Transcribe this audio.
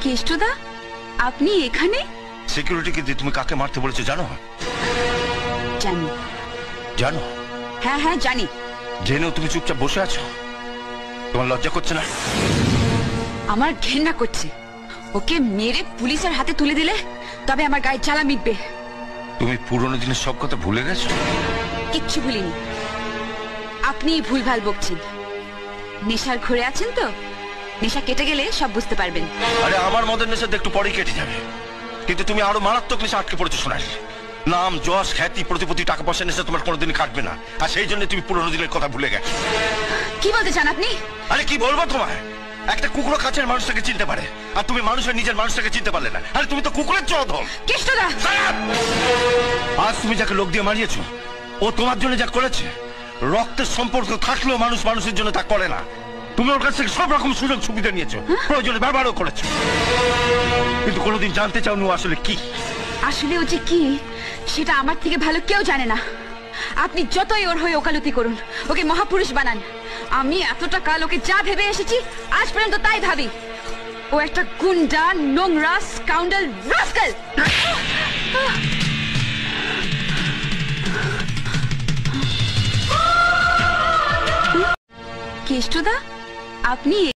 কেষ্টদা, আপনি এখানে? সিকিউরিটিকে দিয়ে তুমি কাকে মারতে বলেছো জানো? জানি। জানো? হ্যাঁ হ্যাঁ জানি। জেনেও তুমি চুপচাপ বসে আছো? তোমার লজ্জা করছে না? আমার ঘেন্না করছে। ওকে মেরে পুলিশের হাতে তুলে দিলে তবে আমার গায়ে জ্বালা মিটবে। তুমি পুরনো দিনের সব কথা ভুলে গেছো? কিচ্ছু ভুলিনি। আপনি ভুলভাল বকছেন। নেশার ঘরে আছেন তো, নেশা কেটে গেলে সব বুঝতে পারবেন। আরে আমার মদের নেশা একটু পরে কেটে যাবে, কিন্তু তুমি আরো মারাত্মক নেশা আটকে পড়েছো সোনালি। নাম, যশ, খ্যাতি, প্রতিপত্তি, টাকা পয়সা নেশা তোমার কোনোদিন কাটবে না, আর সেই জন্য তুমি পুরনো দিনের কথা ভুলে গেছো। কি বলতে চান আপনি? আরে কি বলবো তোমায়? একটা কুকুরও কাছের মানুষটাকে চিনতে পারে, আর তুমি মানুষের নিজের মানুষটাকে চিনতে পারলে না। আরে তুমি তো কুকুরের চোদন। কেষ্টদা, আজ তুমি যাকে লোক দিয়ে মারিয়েছো, ও তোমার জন্য যা করেছে, রক্তের সম্পর্ক থাকলেও মানুষ মানুষের জন্য তা করে না। তুমি ওর কাছ থেকে সব রকম সুযোগ সুবিধা নিয়েছো, প্রয়োজনে ব্যবহারও করেছো, কিন্তু কোনোদিন জানতে চাওনি ও আসলে কি। আসলে ও যে কি সেটা আমার থেকে ভালো কেউ জানে না। আপনি যতই ওর হয়ে ওকালতি করুন, ওকে মহাপুরুষ বানান, আমি এতটা কাল ওকে যা ভেবে এসেছি আজ পর্যন্ত তাই ভাবি। ও একটা গুন্ডা, নোংরা, স্কাউন্ডাল, রাস্কেল। কেষ্টদা, আপনি